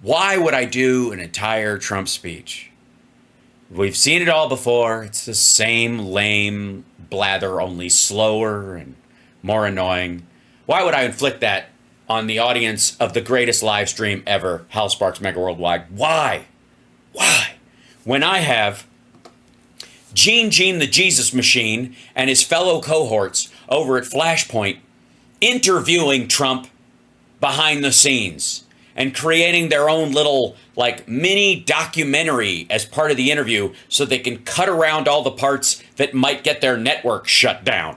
Why would I do an entire Trump speech? We've seen it all before. It's the same lame blather, only slower and more annoying. Why would I inflict that on the audience of the greatest live stream ever, Hal Sparks Mega Worldwide? Why? Why? When I have Gene the Jesus Machine and his fellow cohorts over at Flashpoint interviewing Trump behind the scenes and creating their own little like mini documentary as part of the interview so they can cut around all the parts that might get their network shut down.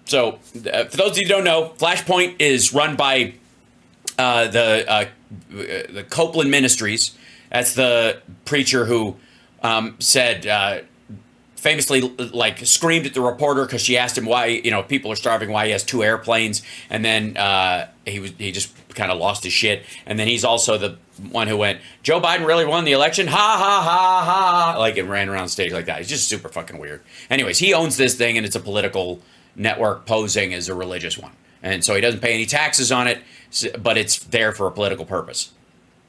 So for those of you who don't know, Flashpoint is run by the Copeland Ministries. That's the preacher who said famously, like, screamed at the reporter because she asked him why, you know, people are starving, why he has 2 airplanes, and then he just kind of lost his shit. And then he's also the one who went, Joe Biden really won the election, ha ha ha ha, like, it ran around stage like that. He's just super fucking weird. Anyways, he owns this thing, and it's a political network posing as a religious one, and so he doesn't pay any taxes on it, but it's there for a political purpose.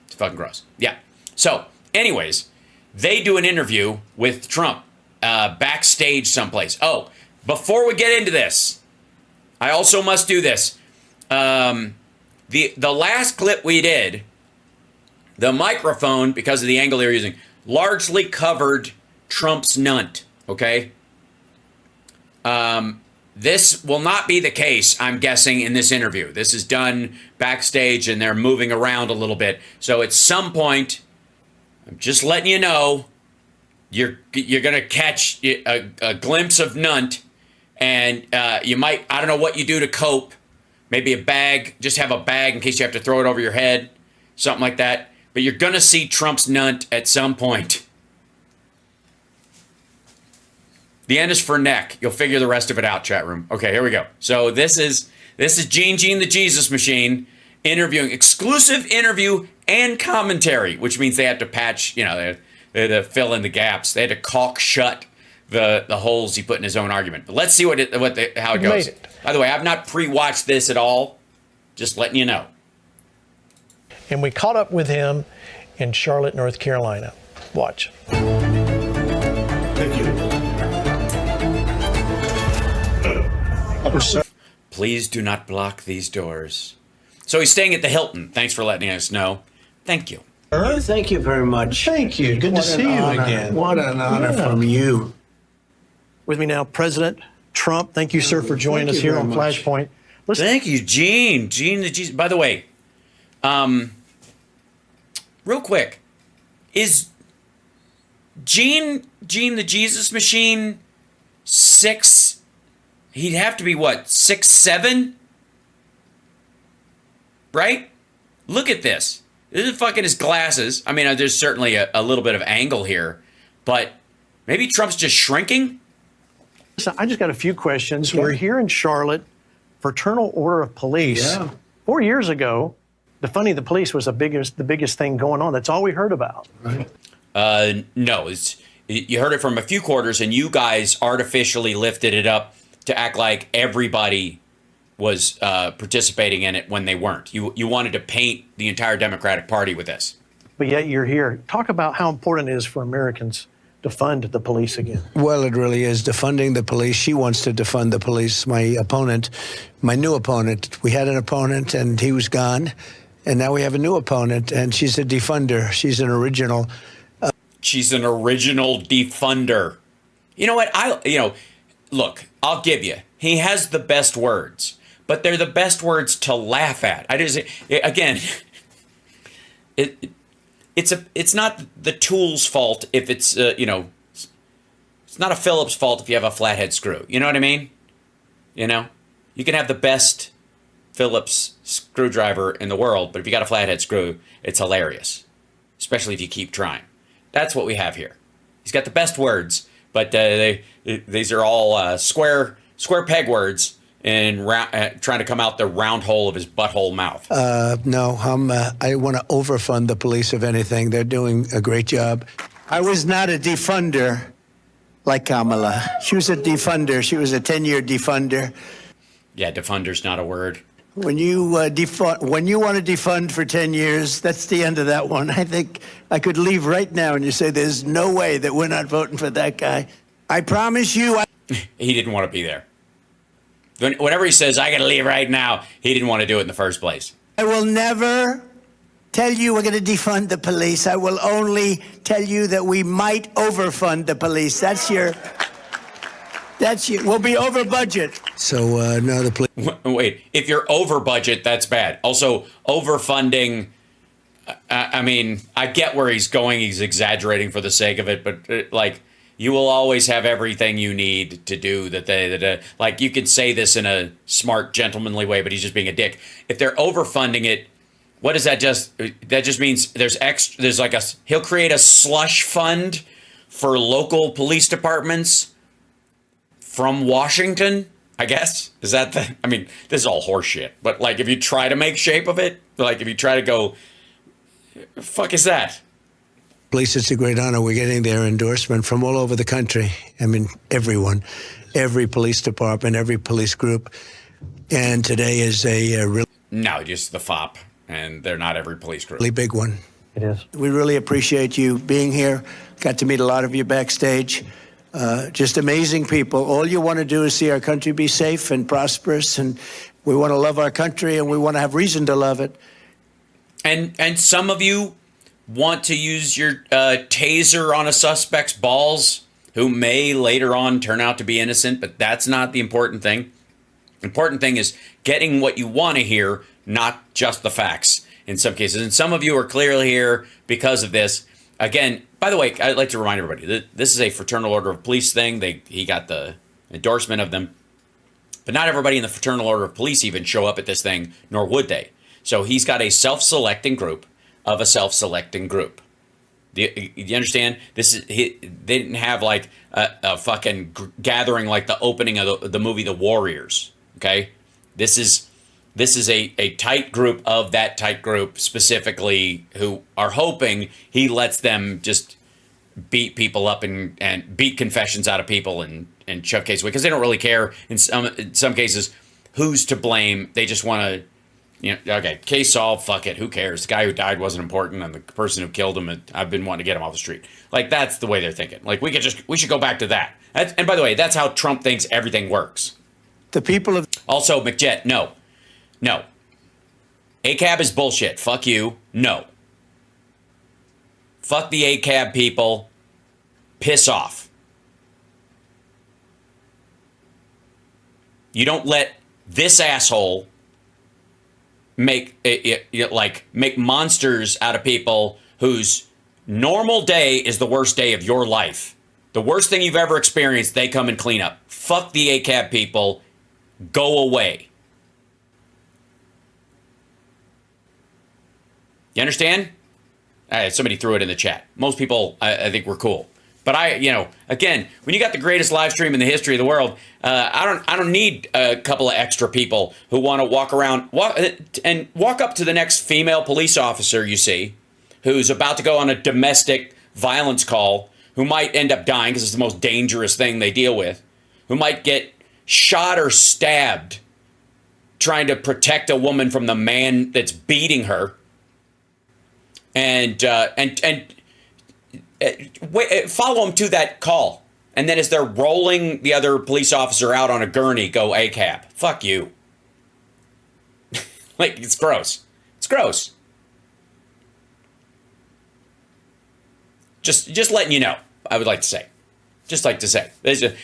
It's fucking gross. Yeah. So, anyways, they do an interview with Trump backstage someplace. Oh, before we get into this, I also must do this. The last clip we did, the microphone, because of the angle they're using, largely covered Trump's nunt. Okay. This will not be the case, I'm guessing, in this interview. This is done backstage, and they're moving around a little bit. So at some point, I'm just letting you know, you're going to catch a glimpse of nunt, and you might, I don't know what you do to cope. Maybe a bag, just have a bag in case you have to throw it over your head, something like that. But you're going to see Trump's nunt at some point. The N is for neck. You'll figure the rest of it out, chat room. Okay, here we go. So this is Gene the Jesus Machine interviewing, exclusive interview and commentary, which means they have to patch, you know, they had to fill in the gaps. They had to caulk shut the holes he put in his own argument. But let's see how it goes. By the way, I've not pre-watched this at all. Just letting you know. And we caught up with him in Charlotte, North Carolina. Watch. Thank you. Please do not block these doors. So he's staying at the Hilton. Thanks for letting us know. Thank you. Thank you very much. Thank you. Good to see you again. What an honor from you. With me now, President Trump. Thank you, sir, for joining us here on Flashpoint. Thank you, Gene. Gene the Jesus. By the way, real quick, is Gene the Jesus Machine 6? He'd have to be what, 6'7"? Right? Look at this. This is fucking his glasses. I mean, there's certainly a little bit of angle here, but maybe Trump's just shrinking? Listen, I just got a few questions. Yeah. We're here in Charlotte, Fraternal Order of Police. Yeah. 4 years ago, defunding the police was the biggest thing going on. That's all we heard about. Right. No, you heard it from a few quarters, and you guys artificially lifted it up to act like everybody was participating in it when they weren't. You wanted to paint the entire Democratic Party with this. But yet you're here. Talk about how important it is for Americans to fund the police again. Well, it really is defunding the police. She wants to defund the police. My opponent, my new opponent, we had an opponent and he was gone. And now we have a new opponent and she's a defunder. She's an original. She's an original defunder. You know what? Look, I'll give you. He has the best words, but they're the best words to laugh at. It's not the tool's fault if it's it's not a Phillips fault if you have a flathead screw. You know what I mean? You know, you can have the best Phillips screwdriver in the world, but if you got a flathead screw, it's hilarious, especially if you keep trying. That's what we have here. He's got the best words. But these are all square peg words and trying to come out the round hole of his butthole mouth. No, I want to overfund the police, if anything. They're doing a great job. I was not a defunder like Kamala. She was a defunder. She was a 10-year defunder. Yeah, defunder's not a word. when you want to defund for 10 years, that's the end of that one. I think I could leave right now and you say there's no way that we're not voting for that guy. I promise you. He didn't want to be there. Whenever he says, I got to leave right now, he didn't want to do it in the first place. I will never tell you we're going to defund the police. I will only tell you that we might overfund the police. We'll be over budget. So no, the police. Wait, if you're over budget, that's bad. Also, overfunding. I mean, I get where he's going. He's exaggerating for the sake of it, but like, you will always have everything you need to do that. Like, you could say this in a smart, gentlemanly way, but he's just being a dick. If they're overfunding it, what does that just? That just means there's like he'll create a slush fund for local police departments from Washington, I guess. Is that I mean, this is all horseshit. But like, if you try to make shape of it, like if you try to go, fuck is that? Police, it's a great honor. We're getting their endorsement from all over the country. I mean, everyone, every police department, every police group. And today is a really... No, just the FOP. And they're not every police group. Really big one. It is. We really appreciate you being here. Got to meet a lot of you backstage. Just amazing people. All you want to do is see our country be safe and prosperous. And we want to love our country and we want to have reason to love it. And some of you want to use your taser on a suspect's balls who may later on turn out to be innocent, but that's not the important thing. Important thing is getting what you want to hear, not just the facts in some cases. And some of you are clearly here because of this. Again, by the way, I'd like to remind everybody that this is a Fraternal Order of Police thing. He got the endorsement of them. But not everybody in the Fraternal Order of Police even show up at this thing, nor would they. So he's got a self-selecting group of a self-selecting group. Do you understand? They didn't have like a fucking gathering like the opening of the movie The Warriors. Okay, this is a tight group of that tight group specifically who are hoping he lets them just beat people up and beat confessions out of people and shove cases away because they don't really care in some cases who's to blame. They just want to. Okay, case solved, fuck it, who cares? The guy who died wasn't important, and the person who killed him, I've been wanting to get him off the street. Like, that's the way they're thinking. Like, we should go back to that. And by the way, that's how Trump thinks everything works. The people of... Also, McJet, no. ACAB is bullshit. Fuck you. No. Fuck the ACAB people. Piss off. You don't let this asshole make monsters out of people whose normal day is the worst day of your life. The worst thing you've ever experienced, they come and clean up. Fuck the ACAB people. Go away. You understand? Somebody threw it in the chat. Most people, I think, were cool. But again, when you got the greatest live stream in the history of the world, I don't need a couple of extra people who want to walk up to the next female police officer you see, who's about to go on a domestic violence call, who might end up dying because it's the most dangerous thing they deal with, who might get shot or stabbed trying to protect a woman from the man that's beating her, and follow them to that call. And then as they're rolling the other police officer out on a gurney, go ACAB. Fuck you. Like, it's gross. It's gross. Just letting you know, I would like to say. Just like to say.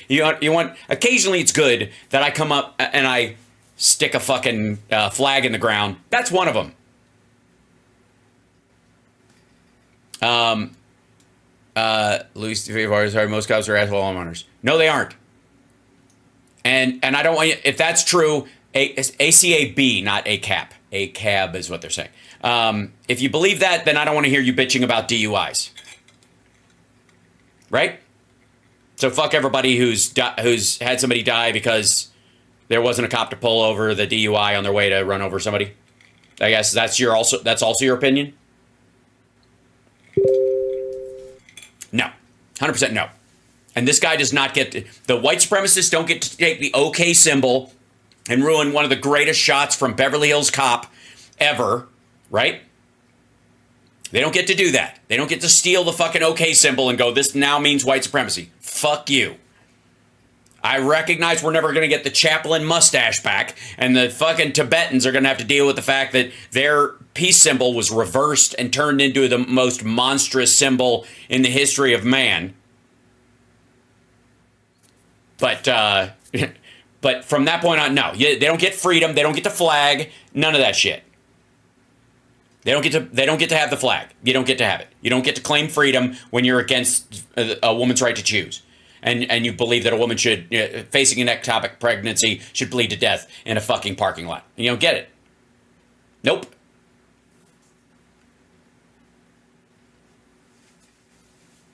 You want, occasionally it's good that I come up and I stick a fucking flag in the ground. That's one of them. Louis, sorry, most cops are asshole homeowners. No, they aren't. And I don't want you, if that's true, ACAB, not ACAP. ACAB is what they're saying. If you believe that, then I don't want to hear you bitching about DUIs. Right? So fuck everybody who's had somebody die because there wasn't a cop to pull over the DUI on their way to run over somebody. I guess that's also your opinion. No, 100% no. And this guy does not get the white supremacists don't get to take the OK symbol and ruin one of the greatest shots from Beverly Hills Cop ever, right? They don't get to do that. They don't get to steal the fucking OK symbol and go, this now means white supremacy. Fuck you. I recognize we're never going to get the Chaplin mustache back, and the fucking Tibetans are going to have to deal with the fact that their peace symbol was reversed and turned into the most monstrous symbol in the history of man. But but from that point on, no, they don't get freedom. They don't get the flag. None of that shit. They don't get to have the flag. You don't get to have it. You don't get to claim freedom when you're against a woman's right to choose. And you believe that a woman should, facing an ectopic pregnancy, should bleed to death in a fucking parking lot. You don't get it. Nope.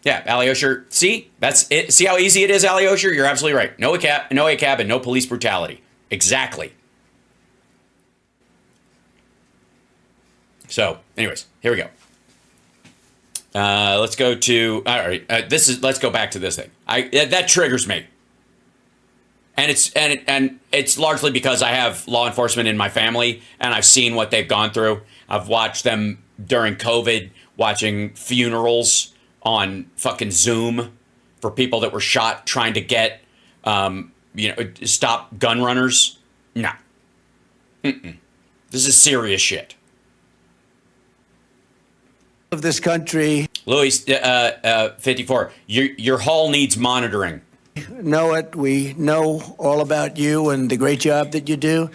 Yeah, Alyosher. See? That's it. See how easy it is, Alyosher? You're absolutely right. No ACAB, and no police brutality. Exactly. So, anyways, here we go. Let's go to, all right, let's go back to this thing. That triggers me. And it's largely because I have law enforcement in my family, and I've seen what they've gone through. I've watched them during COVID, watching funerals on fucking Zoom for people that were shot trying to get, stop gun runners. No. This is serious shit. Of this country. Louis, 54, your hall needs monitoring. Know it. We know all about you and the great job that you do.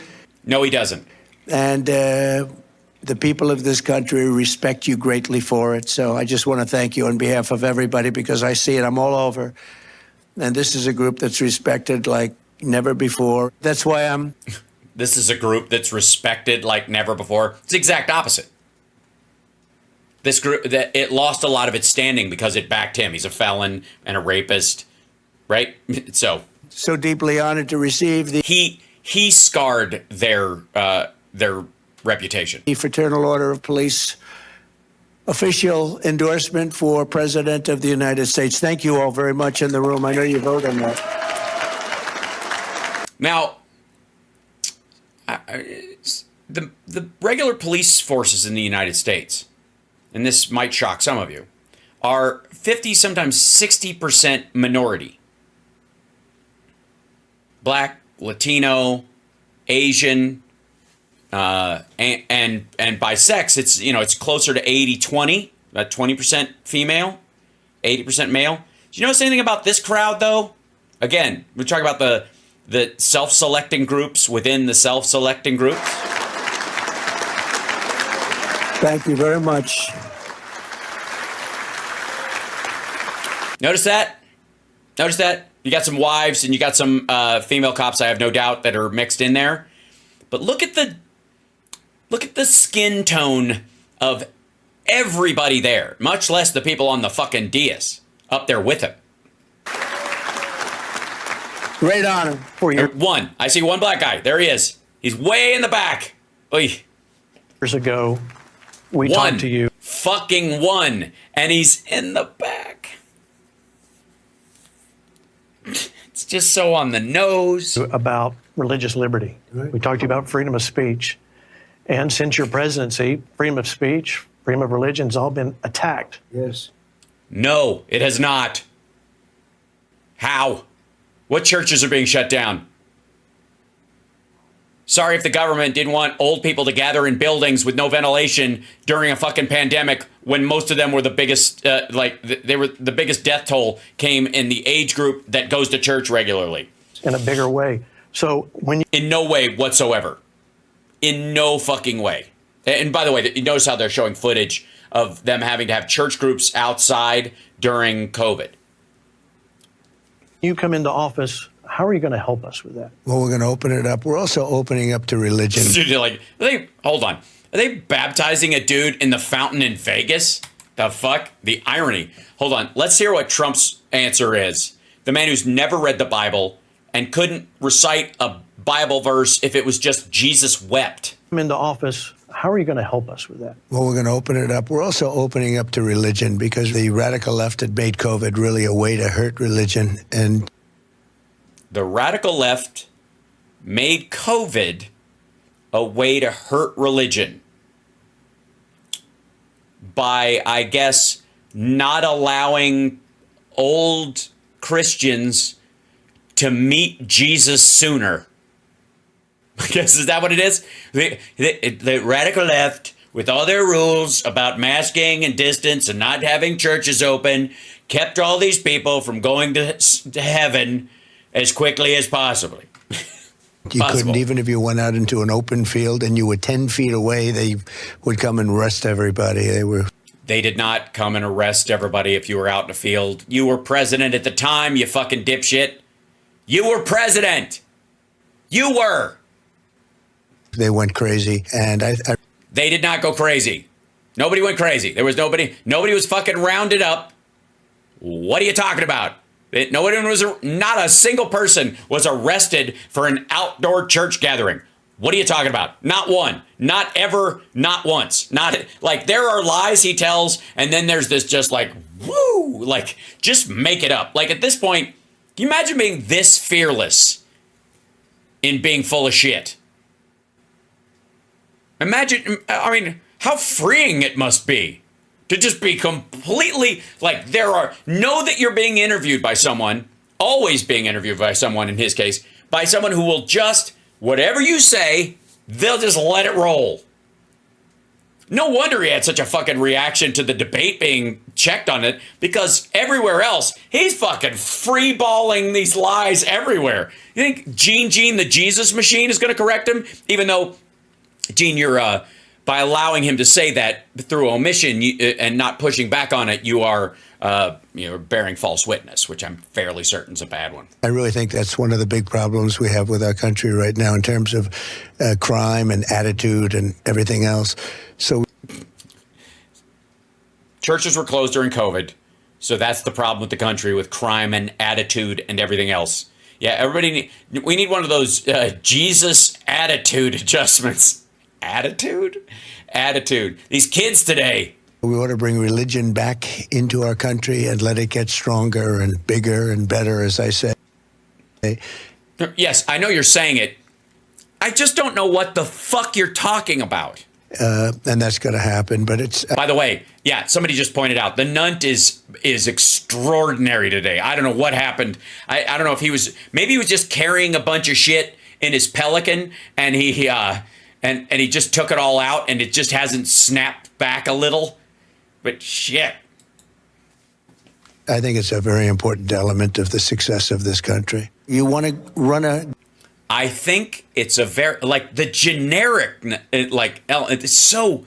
No, he doesn't. And the people of this country respect you greatly for it. So I just want to thank you on behalf of everybody, because I see it. I'm all over. And this is a group that's respected like never before. That's why I'm... This is a group that's respected like never before. It's the exact opposite. This group, that it lost a lot of its standing because it backed him. He's a felon and a rapist, right? So deeply honored to receive the... He scarred their reputation. The Fraternal Order of Police official endorsement for President of the United States. Thank you all very much in the room. I know you vote on that. Now, the regular police forces in the United States, and this might shock some of you, are 50, sometimes 60% minority. Black, Latino, Asian, and by sex, it's closer to 80-20, about 20% female, 80% male. Do you notice anything about this crowd, though? Again, we're talking about the self-selecting groups within the self-selecting groups. Thank you very much. Notice that? Notice that? You got some wives and you got some female cops, I have no doubt, that are mixed in there. But look at the skin tone of everybody there, much less the people on the fucking dais up there with him. Great honor for you. One. I see one black guy. There he is. He's way in the back. Oy. Years ago, we talked to you. Fucking one. And he's in the back. It's just so on the nose. About religious liberty. Right. We talked to you about freedom of speech. And since your presidency, freedom of speech, freedom of religion has all been attacked. Yes. No, it has not. How? What churches are being shut down? Sorry if the government didn't want old people to gather in buildings with no ventilation during a fucking pandemic when most of them were the biggest, they were the biggest death toll came in the age group that goes to church regularly. In a bigger way. So when you... In no way whatsoever. In no fucking way. And by the way, you notice how they're showing footage of them having to have church groups outside during COVID. You come into office, how are you going to help us with that? Well, we're going to open it up. We're also opening up to religion. Hold on. Are they baptizing a dude in the fountain in Vegas? The fuck? The irony. Hold on. Let's hear what Trump's answer is. The man who's never read the Bible and couldn't recite a Bible verse if it was just Jesus wept. Come into office, how are you going to help us with that? Well, we're going to open it up. We're also opening up to religion because the radical left had made COVID really a way to hurt religion. And the radical left made COVID a way to hurt religion by, I guess, not allowing old Christians to meet Jesus sooner. I guess, is that what it is? The radical left, with all their rules about masking and distance and not having churches open, kept all these people from going to heaven as quickly as possible. You couldn't, even if you went out into an open field and you were 10 feet away, they would come and arrest everybody. They did not come and arrest everybody if you were out in the field. You were president at the time, you fucking dipshit. You were president. You were. They went crazy, and They did not go crazy. Nobody went crazy. There was nobody was fucking rounded up. What are you talking about? Not a single person was arrested for an outdoor church gathering. What are you talking about? Not one. Not ever. Not once. Not like there are lies he tells, and then there's this just like, woo, like just make it up. Like at this point, can you imagine being this fearless in being full of shit? Imagine, I mean, how freeing it must be to just be completely like know that you're being interviewed by someone, always being interviewed by someone in his case, by someone who will just, whatever you say, they'll just let it roll. No wonder he had such a fucking reaction to the debate being checked on it, because everywhere else, he's fucking freeballing these lies everywhere. You think Gene the Jesus machine is going to correct him? Even though, Gene, you're, by allowing him to say that through omission and not pushing back on it, you are bearing false witness, which I'm fairly certain is a bad one. I really think that's one of the big problems we have with our country right now in terms of crime and attitude and everything else. So churches were closed during COVID, so that's the problem with the country, with crime and attitude and everything else. Yeah, we need one of those Jesus attitude adjustments. Attitude. These kids today. We ought to bring religion back into our country and let it get stronger and bigger and better, as I say. Yes, I know you're saying it. I just don't know what the fuck you're talking about. And that's going to happen, but it's... By the way, yeah, somebody just pointed out, the Nunt is extraordinary today. I don't know what happened. I don't know if maybe he was just carrying a bunch of shit in his Pelican, and he just took it all out, and it just hasn't snapped back a little. But shit. I think it's a very important element of the success of this country. You want to run I think it's a very, like, the generic, like, it's so,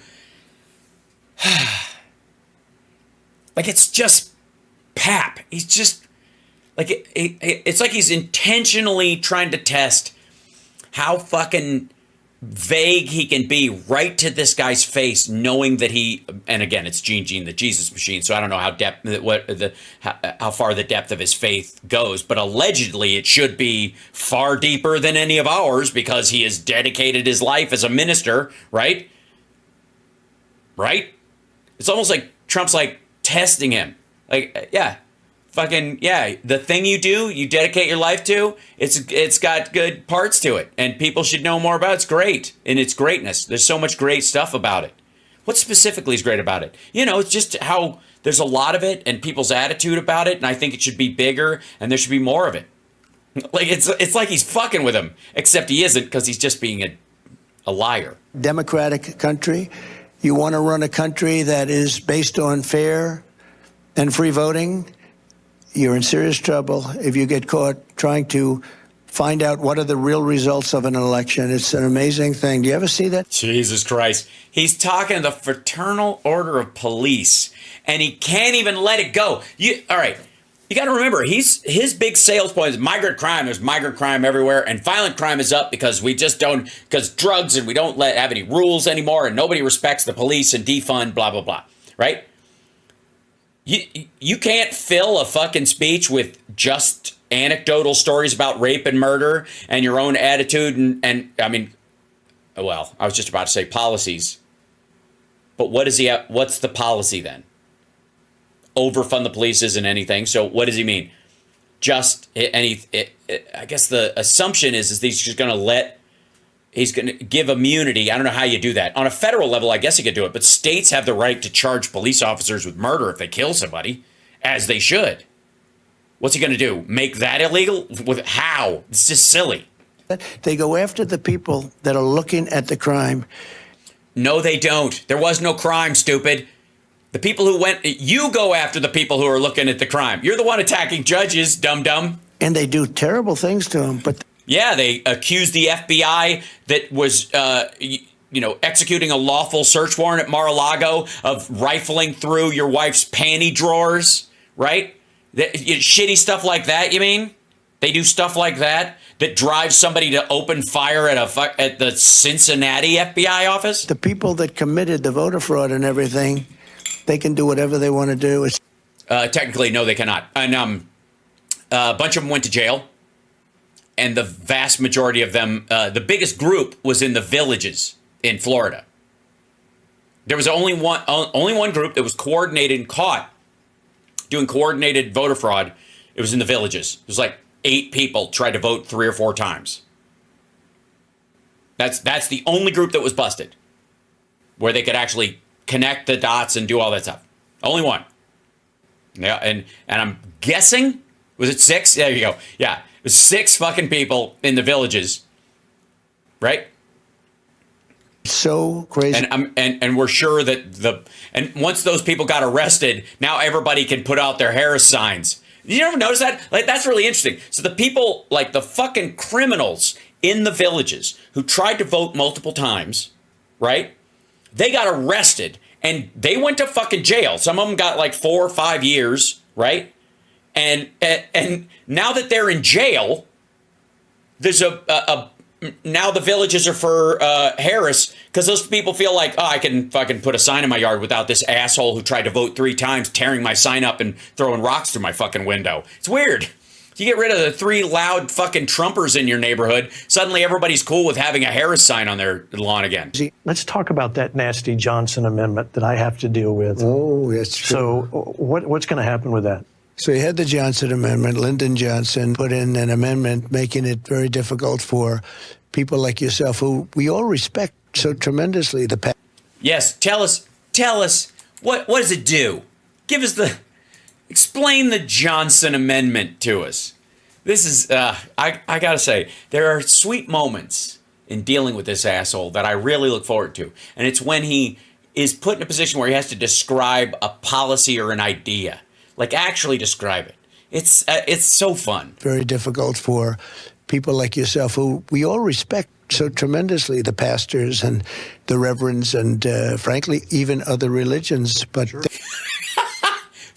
like, it's just pap. He's just, like, it's like he's intentionally trying to test how fucking vague he can be right to this guy's face, knowing that and again, it's Gene the Jesus machine, so I don't know how far the depth of his faith goes, but allegedly it should be far deeper than any of ours, because he has dedicated his life as a minister, right? It's almost like Trump's like testing him, like, yeah. Fucking, yeah, the thing you do, you dedicate your life to, it's got good parts to it, and people should know more about it. It's great in its greatness. There's so much great stuff about it. What specifically is great about it? It's just how there's a lot of it, and people's attitude about it, and I think it should be bigger, and there should be more of it. Like, it's like he's fucking with him, except he isn't, because he's just being a liar. Democratic country. You want to run a country that is based on fair and free voting. You're in serious trouble if you get caught trying to find out what are the real results of an election. It's an amazing thing. Do you ever see that? Jesus Christ. He's talking the Fraternal Order of Police, and he can't even let it go. All right. You got to remember, his big sales point is migrant crime. There's migrant crime everywhere, and violent crime is up because because drugs, and we don't have any rules anymore, and nobody respects the police, and defund, blah, blah, blah. Right? You can't fill a fucking speech with just anecdotal stories about rape and murder and your own attitude and I mean, well, I was just about to say policies. But what's the policy then? Overfund the police isn't anything. So what does he mean? I guess the assumption is he's just going to he's going to give immunity. I don't know how you do that. On a federal level, I guess you could do it, but states have the right to charge police officers with murder if they kill somebody, as they should. What's he going to do? Make that illegal? With how? It's just silly. They go after the people that are looking at the crime. No, they don't. There was no crime, stupid. The people who you go after the people who are looking at the crime. You're the one attacking judges, dum-dum. And they do terrible things to them, but... Yeah, they accused the FBI that was, executing a lawful search warrant at Mar-a-Lago of rifling through your wife's panty drawers, right? Shitty stuff like that, you mean? They do stuff like that drives somebody to open fire at the Cincinnati FBI office? The people that committed the voter fraud and everything, they can do whatever they want to do. Technically, no, they cannot. And a bunch of them went to jail. And the vast majority of them, the biggest group was in the villages in Florida. There was only one group that was coordinated and caught doing coordinated voter fraud. It was in the villages. It was like 8 people tried to vote 3 or 4 times. That's the only group that was busted, where they could actually connect the dots and do all that stuff. Only one. Yeah, and I'm guessing, was it 6? There you go. Yeah, it was 6 fucking people in the villages, right? So crazy. And we're sure that once those people got arrested, now everybody can put out their Harris signs. You ever notice that? Like, that's really interesting. So the people, like the fucking criminals in the villages who tried to vote multiple times, right? They got arrested and they went to fucking jail. Some of them got like 4 or 5 years, right? And now that they're in jail, there's now the villages are for Harris, because those people feel like, oh, I can fucking put a sign in my yard without this asshole who tried to vote 3 times tearing my sign up and throwing rocks through my fucking window. It's weird. You get rid of the 3 loud fucking Trumpers in your neighborhood, suddenly everybody's cool with having a Harris sign on their lawn again. Let's talk about that nasty Johnson amendment that I have to deal with. Oh, that's true. So what's going to happen with that? So you had the Johnson Amendment. Lyndon Johnson put in an amendment making it very difficult for people like yourself, who we all respect so tremendously. Yes, tell us, what does it do? Explain the Johnson Amendment to us. This is, I gotta say, there are sweet moments in dealing with this asshole that I really look forward to. And it's when he is put in a position where he has to describe a policy or an idea. Like, actually describe it. It's so fun. Very difficult for people like yourself, who we all respect so tremendously, the pastors and the reverends and, frankly, even other religions. But sure.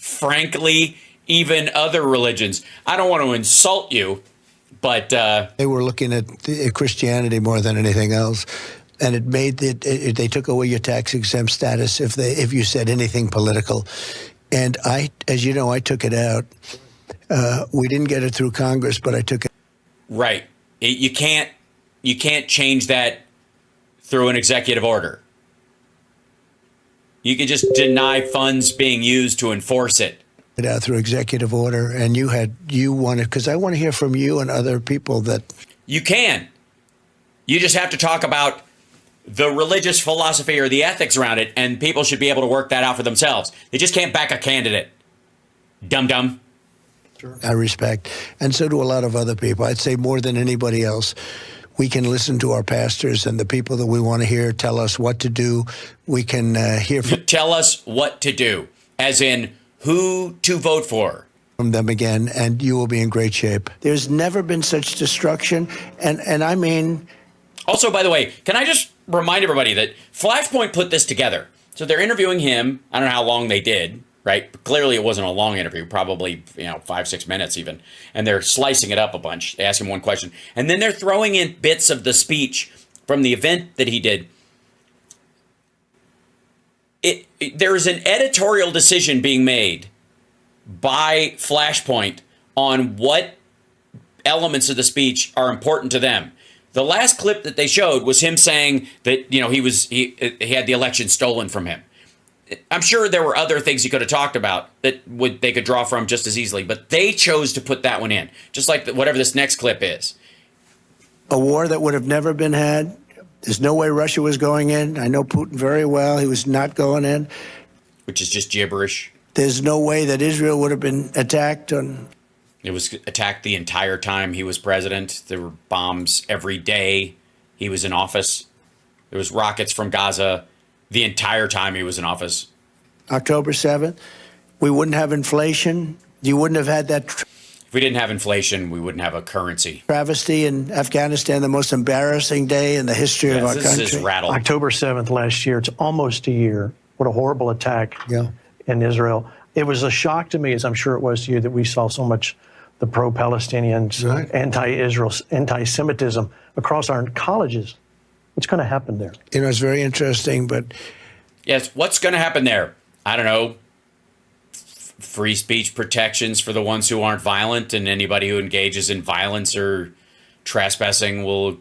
Frankly, even other religions. I don't want to insult you, but... they were looking at Christianity more than anything else. And it made they took away your tax-exempt status if you said anything political. And as you know, I took it out. We didn't get it through Congress, but I took it. Right. You can't change that through an executive order. You can just deny funds being used to enforce it. Out through executive order, and you wanted, because I want to hear from you and other people that you can. You just have to talk about the religious philosophy or the ethics around it, and people should be able to work that out for themselves. They just can't back a candidate. Dum-dum. Sure. I respect. And so do a lot of other people. I'd say more than anybody else. We can listen to our pastors and the people that we want to hear tell us what to do. We can hear from... Tell us what to do, as in who to vote for. From them again, and you will be in great shape. There's never been such destruction, and I mean... Also, by the way, can I just remind everybody that Flashpoint put this together. So they're interviewing him. I don't know how long they did, right? But clearly it wasn't a long interview, probably 5-6 minutes even. And they're slicing it up a bunch. They ask him one question. And then they're throwing in bits of the speech from the event that he did. There is an editorial decision being made by Flashpoint on what elements of the speech are important to them. The last clip that they showed was him saying that, he had the election stolen from him. I'm sure there were other things he could have talked about that they could draw from just as easily, but they chose to put that one in, just like whatever this next clip is. A war that would have never been had. There's no way Russia was going in. I know Putin very well. He was not going in. Which is just gibberish. There's no way that Israel would have been attacked. It was attacked the entire time he was president. There were bombs every day he was in office. There was rockets from Gaza the entire time he was in office. October 7th, we wouldn't have inflation. You wouldn't have had that. If we didn't have inflation, we wouldn't have a currency. Travesty in Afghanistan, the most embarrassing day in the history of our country. This is rattled. October 7th last year, it's almost a year. What a horrible attack in Israel. It was a shock to me, as I'm sure it was to you, that we saw so much the pro-Palestinians, anti-Israel, anti-Semitism across our colleges. What's going to happen there? You know, it's very interesting, but... Yes, what's going to happen there? I don't know. Free speech protections for the ones who aren't violent, and anybody who engages in violence or trespassing will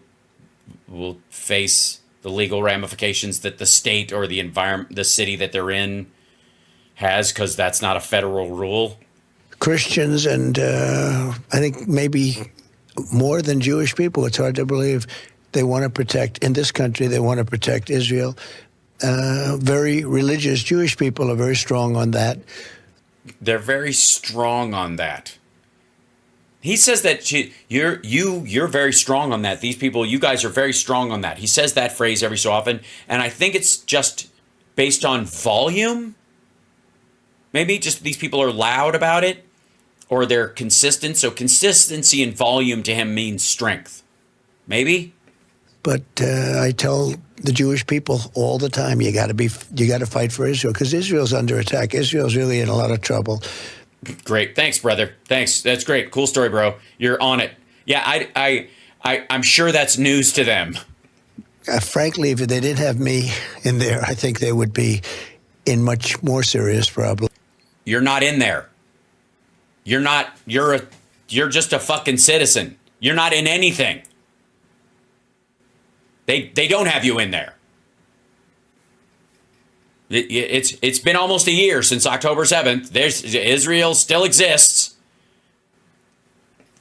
face the legal ramifications that the state or the environment, the city that they're in has, because that's not a federal rule. Christians and I think maybe more than Jewish people, it's hard to believe, they want to protect, in this country, they want to protect Israel. Very religious Jewish people are very strong on that. They're very strong on that. He says that you're very strong on that. These people, you guys are very strong on that. He says that phrase every so often, and I think it's just based on volume. Maybe just these people are loud about it, or they're consistent. So consistency and volume to him means strength. Maybe. But I tell the Jewish people all the time, you got to fight for Israel, because Israel's under attack. Israel's really in a lot of trouble. Great. Thanks, brother. Thanks. That's great. Cool story, bro. You're on it. Yeah, I'm sure that's news to them. Frankly, if they didn't have me in there, I think they would be in much more serious problem. You're not in there. You're just a fucking citizen. You're not in anything. They don't have you in there. It's been almost a year since October 7th. Israel still exists.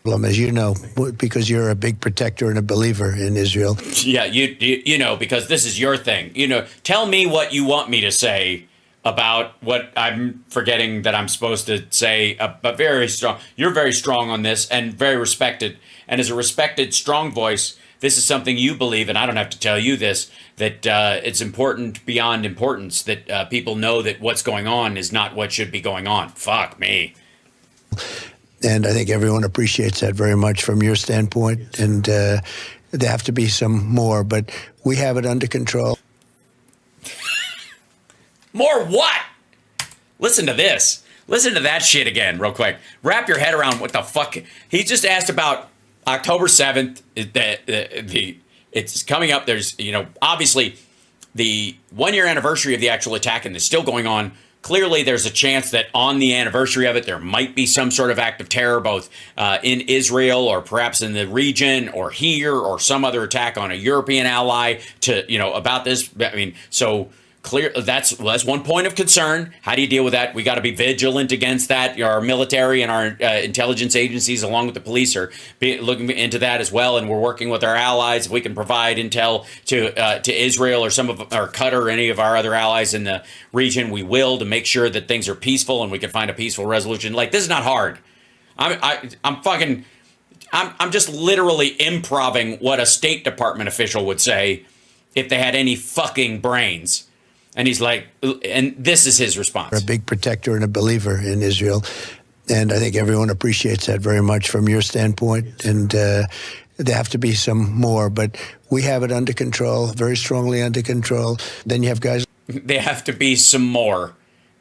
As you know, because you're a big protector and a believer in Israel. Yeah, you know, because this is your thing. You know, tell me what you want me to say about what I'm forgetting that I'm supposed to say. But very strong. You're very strong on this and very respected. And as a respected, strong voice, this is something you believe, and I don't have to tell you this, that it's important beyond importance, that people know that what's going on is not what should be going on. Fuck me. And I think everyone appreciates that very much from your standpoint. And there have to be some more, but we have it under control. More what? Listen to this. Listen to that shit again real quick. Wrap your head around what the fuck. He just asked about October 7th. It's coming up. There's, obviously the 1 year anniversary of the actual attack, and it's still going on. Clearly, there's a chance that on the anniversary of it, there might be some sort of act of terror, both in Israel or perhaps in the region or here, or some other attack on a European ally about this. I mean, so clear. That's one point of concern. How do you deal with that? We got to be vigilant against that. Our military and our intelligence agencies, along with the police, are looking into that as well. And we're working with our allies. If we can provide intel to Israel or Qatar or any of our other allies in the region, we will, to make sure that things are peaceful and we can find a peaceful resolution. Like, this is not hard. I'm just literally improving what a State Department official would say if they had any fucking brains. And he's like, and this is his response. A big protector and a believer in Israel. And I think everyone appreciates that very much from your standpoint. And there have to be some more, but we have it under control, very strongly under control. Then you have guys. There have to be some more,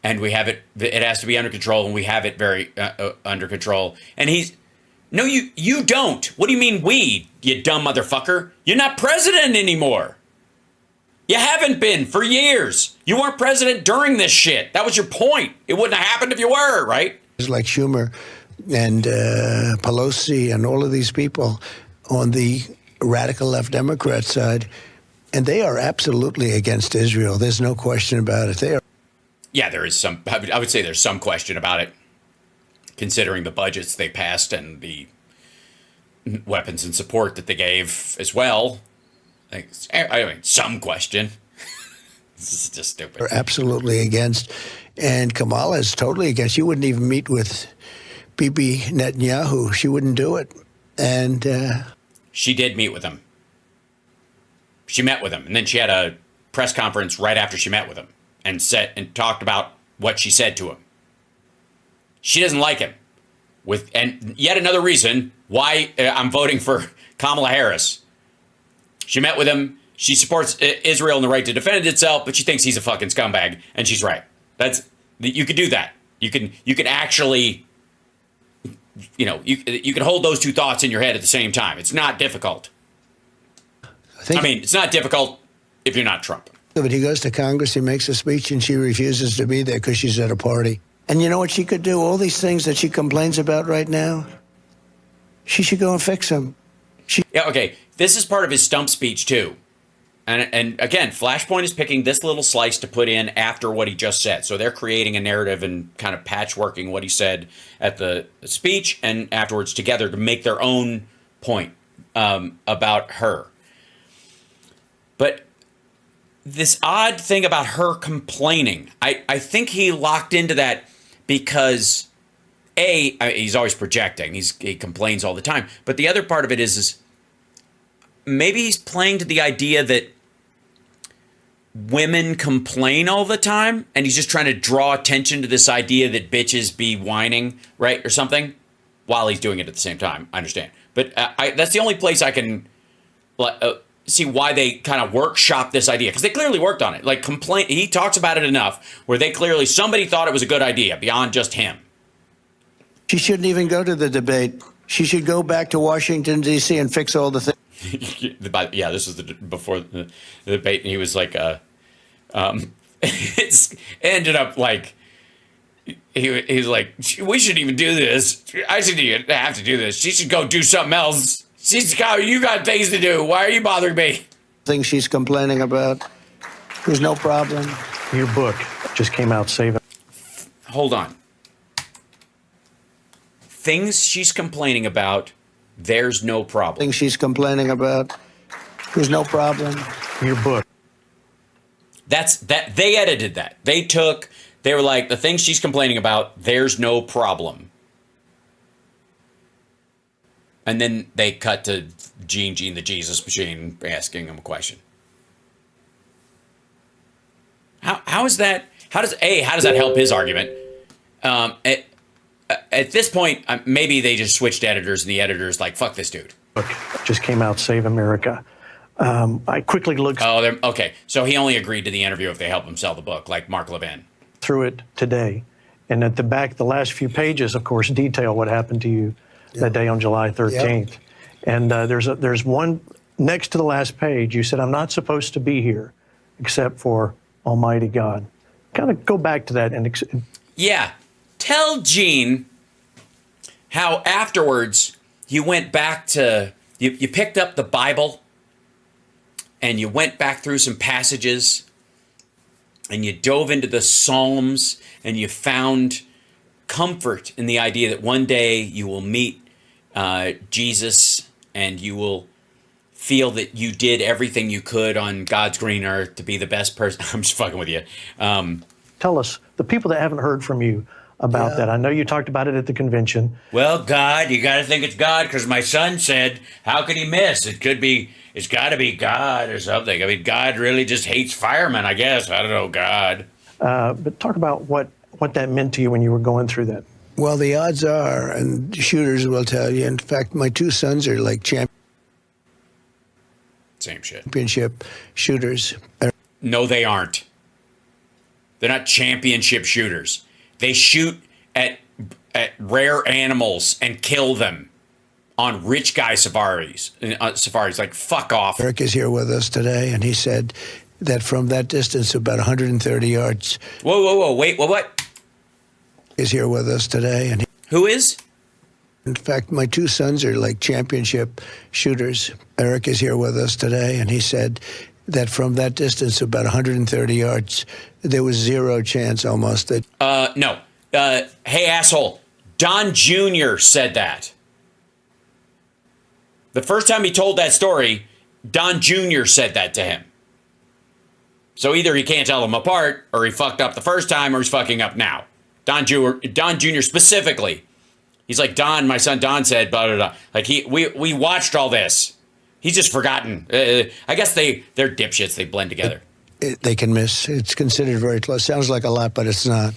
and we have it. It has to be under control, and we have it very under control. And no, you don't. What do you mean we, you dumb motherfucker? You're not president anymore. You haven't been for years. You weren't president during this shit. That was your point. It wouldn't have happened if you were, right? Like Schumer and Pelosi and all of these people on the radical left Democrat side, and they are absolutely against Israel. There's no question about it. They are. Yeah, there is some. I would say there's some question about it, considering the budgets they passed and the weapons and support that they gave as well. I mean, some question. This is just stupid. We're absolutely against, and Kamala is totally against. You wouldn't even meet with Bibi Netanyahu. She wouldn't do it. And she did meet with him. She met with him, and then she had a press conference right after she met with him and talked about what she said to him. She doesn't like him. And yet another reason why I'm voting for Kamala Harris. She met with him. She supports Israel and the right to defend itself, but she thinks he's a fucking scumbag, and she's right. You could do that. You can actually, you can hold those two thoughts in your head at the same time. It's not difficult. I mean, it's not difficult if you're not Trump. But he goes to Congress, he makes a speech, and she refuses to be there because she's at a party. And you know what she could do? All these things that she complains about right now, she should go and fix them. Yeah, okay. This is part of his stump speech, too. And again, Flashpoint is picking this little slice to put in after what he just said. So they're creating a narrative and kind of patchworking what he said at the speech and afterwards together to make their own point about her. But this odd thing about her complaining, I think he locked into that because, he's always projecting. He complains all the time. But the other part of it is maybe he's playing to the idea that women complain all the time, and he's just trying to draw attention to this idea that bitches be whining, right, or something, while he's doing it at the same time. I understand. But that's the only place I can see why they kind of workshop this idea, because they clearly worked on it. Like, he talks about it enough where somebody thought it was a good idea beyond just him. She shouldn't even go to the debate. She should go back to Washington, D.C. and fix all the things. Yeah, this was before the debate, and he was like, it's ended up like, he's like, we shouldn't even do this. I shouldn't even have to do this. She should go do something else. You got things to do. Why are you bothering me? Things she's complaining about. There's no problem. Your book just came out, Saving. Hold on. Things she's complaining about, there's no problem. Things she's complaining about, there's no problem. Your book. They edited that. They were like, the things she's complaining about, there's no problem. And then they cut to Gene the Jesus Machine asking him a question. How is that? How does that help his argument? At this point, maybe they just switched editors, and the editor's like, fuck this dude. Book just came out, Save America. I quickly looked. Oh, okay. So he only agreed to the interview if they help him sell the book, like Mark Levin. Through it today. And at the back, the last few pages, of course, detail what happened to you that day on July 13th. Yep. And there's one next to the last page. You said, I'm not supposed to be here except for Almighty God. Kind of go back to that. Yeah. Tell Gene how afterwards you went back to, you picked up the Bible and you went back through some passages and you dove into the Psalms and you found comfort in the idea that one day you will meet Jesus and you will feel that you did everything you could on God's green earth to be the best person. I'm just fucking with you. Tell us, the people that haven't heard from you about that. I know you talked about it at the convention. Well, God, you got to think it's God, because my son said, how could he miss? It's got to be God or something. I mean, God really just hates firemen, I guess. I don't know, God. But talk about what that meant to you when you were going through that. Well, the odds are, and shooters will tell you, in fact, my two sons are like Same shit. championship shooters. No, they aren't. They're not championship shooters. They shoot at rare animals and kill them on rich guy safaris. Like, fuck off. Eric is here with us today, and he said that from that distance, about 130 yards. Whoa, wait, what? Is here with us today, and who is? In fact, my two sons are like championship shooters. Eric is here with us today, and he said that from that distance, about 130 yards, there was zero chance almost that. No. Hey, asshole. Don Jr. said that. The first time he told that story, Don Jr. said that to him. So either he can't tell them apart, or he fucked up the first time, or he's fucking up now. Don Jr. specifically. He's like, Don, my son Don said, blah, blah, blah. Like, we watched all this. He's just forgotten. I guess they're dipshits. They blend together. They can miss. It's considered very close. Sounds like a lot, but it's not.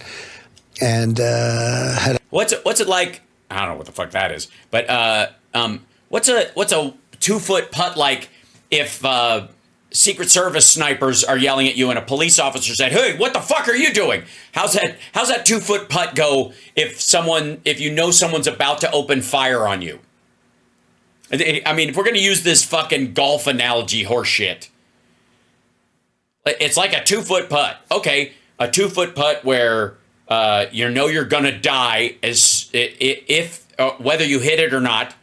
And what's it like? I don't know what the fuck that is. But what's a 2-foot putt like if Secret Service snipers are yelling at you and a police officer said, "Hey, what the fuck are you doing?" How's that 2-foot putt go if you know someone's about to open fire on you? I mean, if we're going to use this fucking golf analogy horse shit, it's like a 2-foot putt. Okay, a 2-foot putt where you know you're going to die if whether you hit it or not.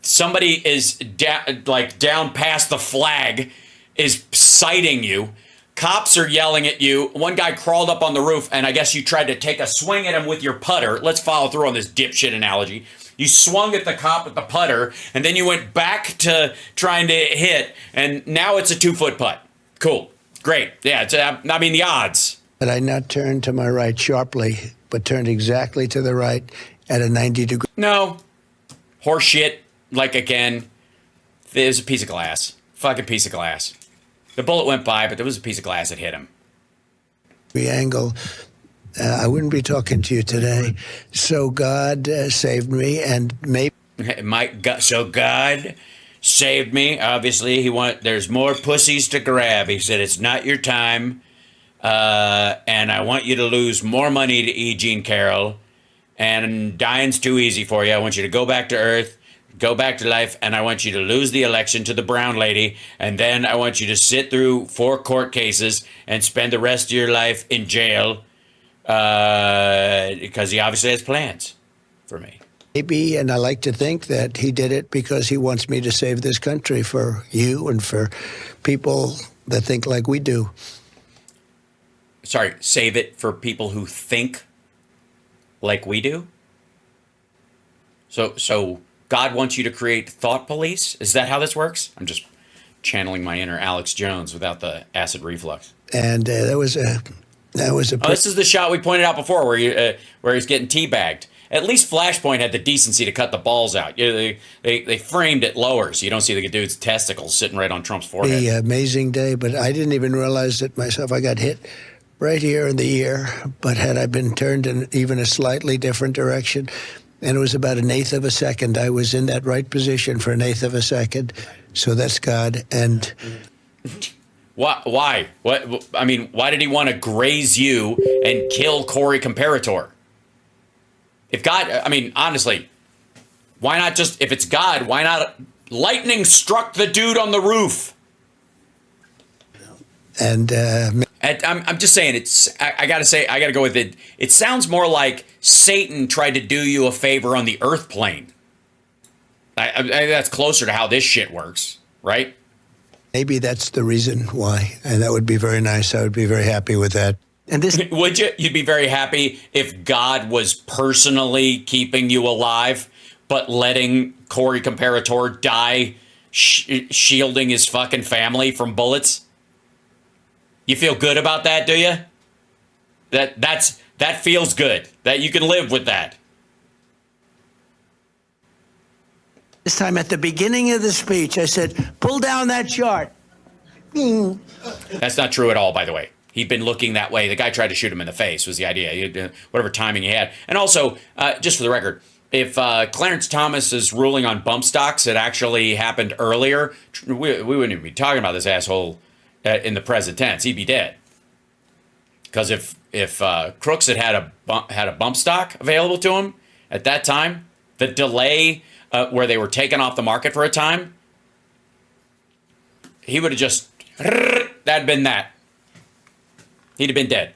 Somebody is down past the flag, is sighting you. Cops are yelling at you. One guy crawled up on the roof, and I guess you tried to take a swing at him with your putter. Let's follow through on this dipshit analogy. You swung at the cop with the putter, and then you went back to trying to hit, and now it's a 2-foot putt. Cool. Great. Yeah, I mean, the odds. But I not turned to my right sharply, but turned exactly to the right at a 90-degree. No. Horse shit. Like, again, there's a piece of glass. Fucking piece of glass. The bullet went by, but there was a piece of glass that hit him. Angle. I wouldn't be talking to you today. So God saved me, and maybe. So God saved me. Obviously, there's more pussies to grab. He said, it's not your time, and I want you to lose more money to E. Jean Carroll, and dying's too easy for you. I want you to go back to Earth. Go back to life, and I want you to lose the election to the brown lady, and then I want you to sit through 4 court cases and spend the rest of your life in jail, because he obviously has plans for me. Maybe, and I like to think that he did it because he wants me to save this country for you and for people that think like we do. Sorry, save it for people who think like we do? So God wants you to create thought police? Is that how this works? I'm just channeling my inner Alex Jones without the acid reflux. And that was a. This is the shot we pointed out before, where he's getting teabagged. At least Flashpoint had the decency to cut the balls out. They framed it lower, so you don't see the dude's testicles sitting right on Trump's forehead. The amazing day, but I didn't even realize it myself. I got hit right here in the ear, but had I been turned in even a slightly different direction, and it was about 1/8 of a second. I was in that right position for 1/8 of a second. So that's God. And why? What? I mean, why did he want to graze you and kill Cory Comparator? If God, I mean, honestly, why not just, if it's God, why not lightning struck the dude on the roof? And I'm just saying, I gotta go with it. It sounds more like Satan tried to do you a favor on the earth plane. I that's closer to how this shit works, right? Maybe that's the reason why, and that would be very nice. I would be very happy with that. And this would you? You'd be very happy if God was personally keeping you alive, but letting Cory Comparator die, shielding his fucking family from bullets. You feel good about that, do you? That feels good. That you can live with that. This time at the beginning of the speech, I said, pull down that chart. That's not true at all, by the way. He'd been looking that way. The guy tried to shoot him in the face was the idea, whatever timing he had. And also, just for the record, if Clarence Thomas's ruling on bump stocks had actually happened earlier, we wouldn't even be talking about this asshole in the present tense. He'd be dead. Because if Crooks had a bump stock available to him at that time, the delay where they were taken off the market for a time, he would have just, that'd been that. He'd have been dead.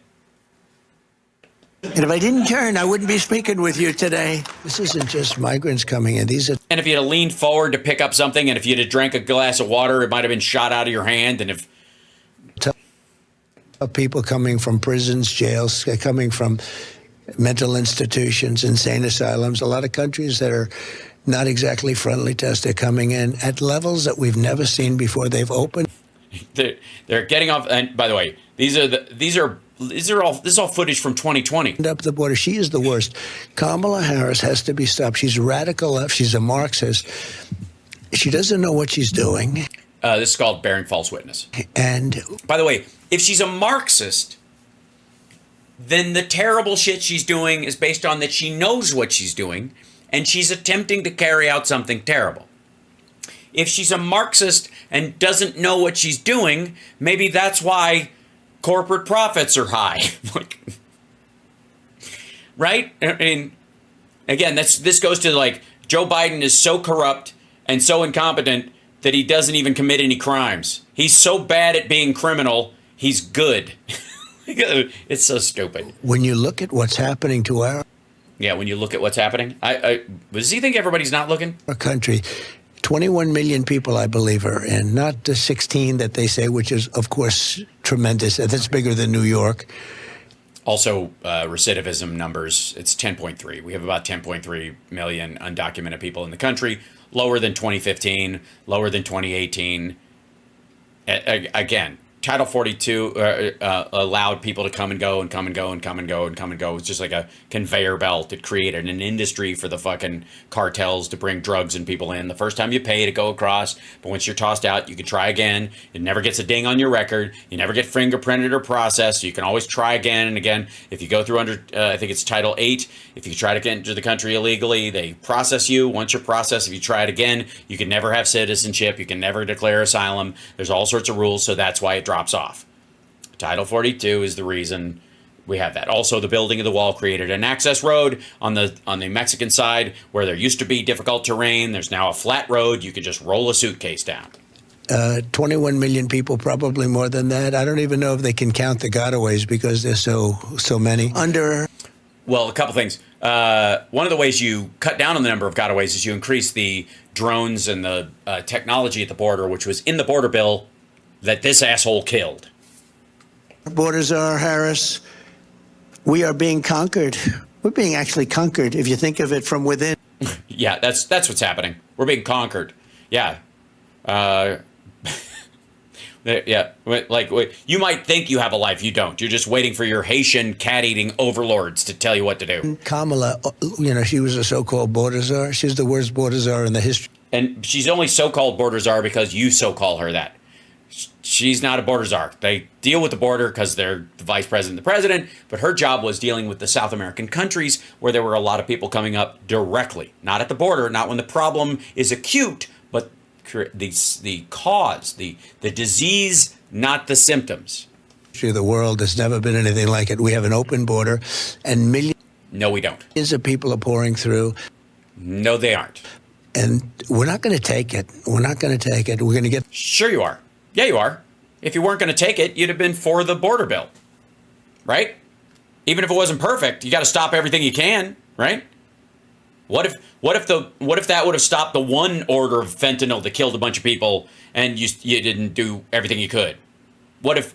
And if I didn't turn, I wouldn't be speaking with you today. This isn't just migrants coming in. These are. And if you'd have leaned forward to pick up something, and if you'd have drank a glass of water, it might have been shot out of your hand. And if Of people coming from prisons, jails, coming from mental institutions, insane asylums, a lot of countries that are not exactly friendly to us. They're coming in at levels that we've never seen before. They've opened. They're getting off. And by the way, this is all footage from 2020. Up the border. She is the worst. Kamala Harris has to be stopped. She's radical left. She's a Marxist. She doesn't know what she's doing. This is called bearing false witness. And by the way, if she's a Marxist, then the terrible shit she's doing is based on that she knows what she's doing and she's attempting to carry out something terrible. If she's a Marxist and doesn't know what she's doing, maybe that's why corporate profits are high. Right? I mean, again, this goes to like Joe Biden is so corrupt and so incompetent that he doesn't even commit any crimes. He's so bad at being criminal, he's good. It's so stupid. When you look at what's happening to our... Yeah, when you look at what's happening. Does he think everybody's not looking? Our country, 21 million people, I believe, are in. Not the 16 that they say, which is, of course, tremendous. That's bigger than New York. Also, recidivism numbers, it's 10.3. We have about 10.3 million undocumented people in the country. Lower than 2015, lower than 2018. Again, Title 42 allowed people to come and go and come and go and come and go and come and go. It's just like a conveyor belt. It created an industry for the fucking cartels to bring drugs and people in. The first time you pay to go across, but once you're tossed out, you can try again. It never gets a ding on your record. You never get fingerprinted or processed. So you can always try again and again. If you go through under, I think it's Title 8, if you try to get into the country illegally, they process you. Once you're processed, if you try it again, you can never have citizenship. You can never declare asylum. There's all sorts of rules, so that's why it drops off. Title 42 is the reason we have that. Also, the building of the wall created an access road on the Mexican side where there used to be difficult terrain. There's now a flat road. You can just roll a suitcase down. 21 million people, probably more than that. I don't even know if they can count the gotaways because there's so many. Well, a couple things. One of the ways you cut down on the number of gotaways is you increase the drones and the technology at the border, which was in the border bill that this asshole killed. Borders are, Harris. We are being conquered. We're being actually conquered if you think of it from within. Yeah, that's what's happening. We're being conquered. Yeah. Yeah. Like, you might think you have a life. You don't. You're just waiting for your Haitian cat-eating overlords to tell you what to do. Kamala, she was a so-called border czar. She's the worst border czar in the history. And she's only so-called border czar because you so-call her that. She's not a border czar. They deal with the border because they're the vice president, the president, but her job was dealing with the South American countries where there were a lot of people coming up directly, not at the border, not when the problem is acute, but the cause, the disease, not the symptoms. The world has never been anything like it. We have an open border and millions. No, we don't. Millions of people are pouring through. No, they aren't. And we're not going to take it. We're not going to take it. We're going to get... Sure you are. Yeah, you are. If you weren't going to take it, you'd have been for the border bill, right? Even if it wasn't perfect, you got to stop everything you can, right? What if that would have stopped the one order of fentanyl that killed a bunch of people, and you didn't do everything you could? What if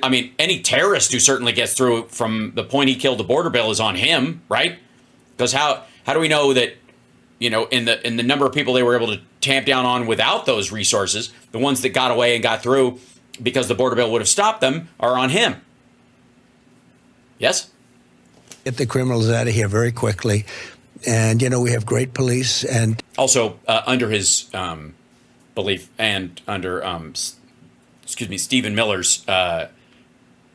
I mean, any terrorist who certainly gets through from the point he killed the border bill is on him, right? Because how do we know that? In the number of people they were able to tamp down on without those resources, the ones that got away and got through because the border bill would have stopped them are on him. Yes? Get the criminals out of here very quickly. And, we have great police. And also, under his belief and under, Stephen Miller's,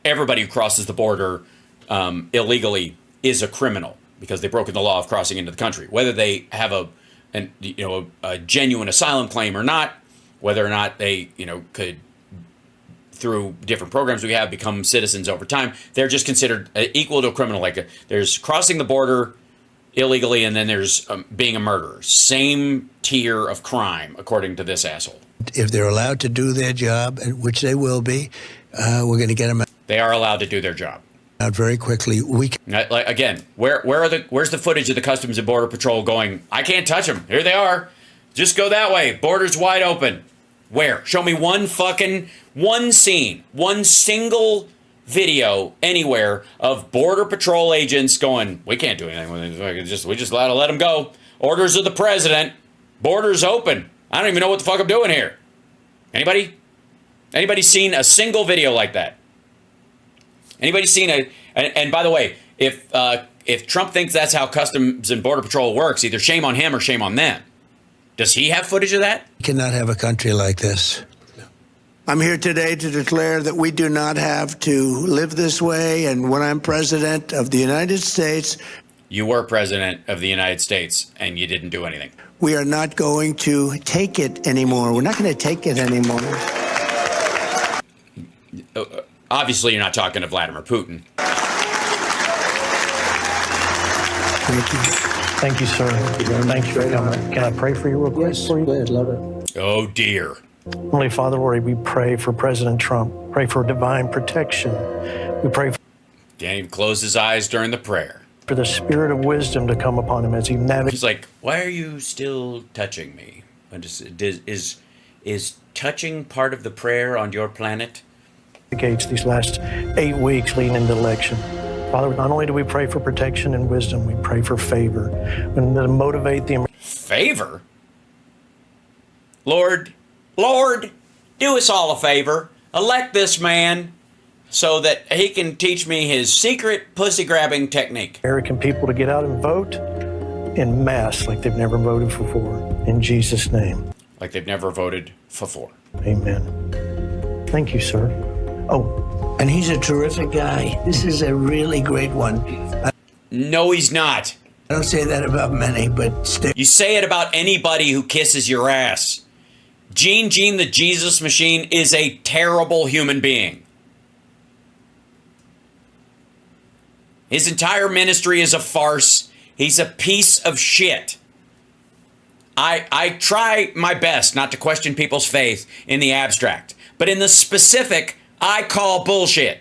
everybody who crosses the border illegally is a criminal, because they've broken the law of crossing into the country, whether they have a genuine asylum claim or not, whether or not they, could, through different programs we have, become citizens over time. They're just considered equal to a criminal. There's crossing the border illegally, and then there's being a murderer. Same tier of crime, according to this asshole. If they're allowed to do their job, which they will be, we're going to get them out. They are allowed to do their job. Out very quickly. Again, where's the footage of the Customs and Border Patrol going, I can't touch them. Here they are. Just go that way. Border's wide open. Where? Show me one scene, one single video anywhere of Border Patrol agents going, we can't do anything with it. We just gotta let them go. Orders of the president. Borders open. I don't even know what the fuck I'm doing here. Anybody? Anybody seen a single video like that? Anybody seen a? And by the way, if Trump thinks that's how Customs and Border Patrol works, either shame on him or shame on them. Does he have footage of that? We cannot have a country like this. I'm here today to declare that we do not have to live this way. And when I'm president of the United States, You were president of the United States and you didn't do anything. we are not going to take it anymore. We're not going to take it anymore. Obviously, you're not talking to Vladimir Putin. Thank you. Thank you, sir. Thank you for coming. Can I pray for you real quick? Yes, for you? go ahead, love it. Oh, dear. Holy Father, Lord, we pray for President Trump. Pray for divine protection. We pray Can't even close his eyes during the prayer. for the spirit of wisdom to come upon him as he navigates He's like, why are you still touching me? Is touching part of the prayer on your planet? these last 8 weeks leading into the election. Father, not only do we pray for protection and wisdom, we pray for favor and to motivate the Favor? Lord, do us all a favor. Elect this man so that he can teach me his secret pussy-grabbing technique. American people to get out and vote en masse like they've never voted before. In Jesus' name, Like they've never voted for. amen. Thank you, sir. Oh, And he's a terrific guy. This is a really great one. No, he's not. I don't say that about many, but still. You say it about anybody who kisses your ass. Gene the Jesus Machine is a terrible human being. His entire ministry is a farce. He's a piece of shit. I try my best not to question people's faith in the abstract, but in the specific, I call bullshit.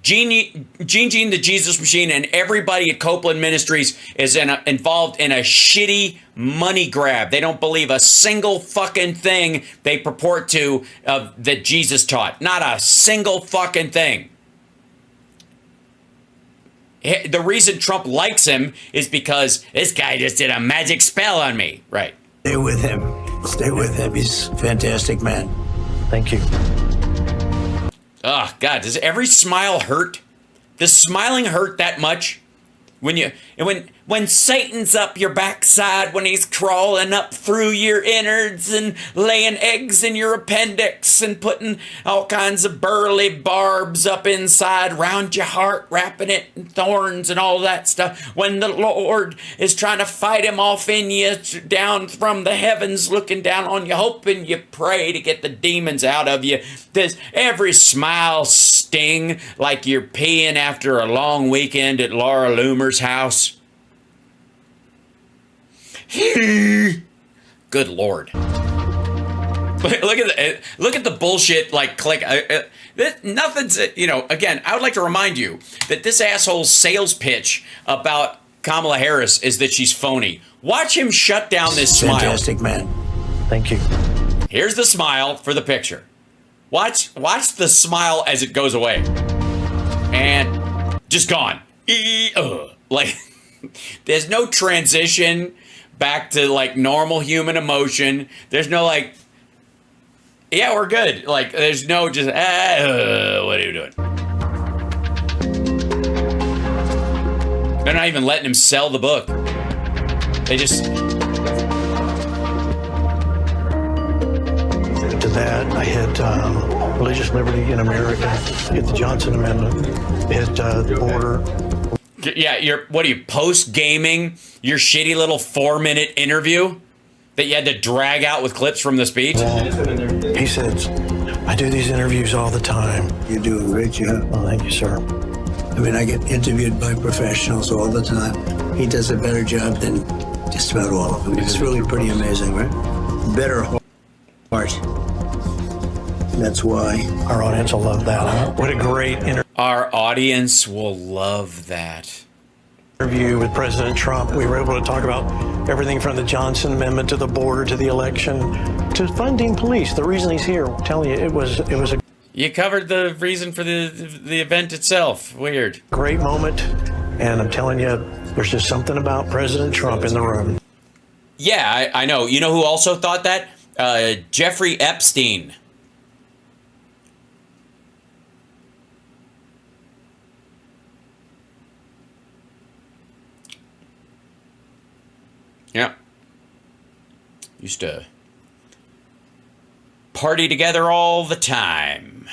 Gene the Jesus Machine and everybody at Copeland Ministries is involved in a shitty money grab. They don't believe a single fucking thing they purport to that Jesus taught. Not a single fucking thing. The reason Trump likes him is because this guy just did a magic spell on me. Right. Stay with him. Stay with him. He's a fantastic man. thank you. Oh, God, does every smile hurt? Does smiling hurt that much? When Satan's up your backside, when he's crawling up through your innards and laying eggs in your appendix and putting all kinds of burly barbs up inside round your heart, wrapping it in thorns and all that stuff. When the Lord is trying to fight him off in you down from the heavens, looking down on you, hoping you pray to get the demons out of you. Does every smile sting like you're peeing after a long weekend at Laura Loomer's house? Good Lord. Look at the bullshit, like, click. Nothing's, again, I would like to remind you that this asshole's sales pitch about Kamala Harris is that she's phony. Watch him shut down this smile. Fantastic man. Thank you. Here's the smile for the picture. Watch the smile as it goes away. And just gone. Like, there's no transition back to like normal human emotion. There's no like, yeah, we're good. Like, there's no just, what are you doing? They're not even letting him sell the book. They just. To that, I hit religious liberty in America, hit the Johnson Amendment, hit the border. Yeah, what are you, post-gaming your shitty little 4-minute interview that you had to drag out with clips from the speech? He says, I do these interviews all the time. You do a great job. Oh, thank you, sir. I mean, I get interviewed by professionals all the time. He does a better job than just about all of them. It's really pretty amazing, right? Better heart. That's why. Our audience will love that. Huh? What a great Our audience will love that. interview with President Trump. We were able to talk about everything from the Johnson Amendment to the border to the election to funding police. The reason he's here, I'm telling you, it was a You covered the reason for the event itself. Weird. Great moment. And I'm telling you, there's just something about President Trump in the room. Yeah, I know. You know who also thought that? Jeffrey Epstein. Yeah. Used to party together all the time.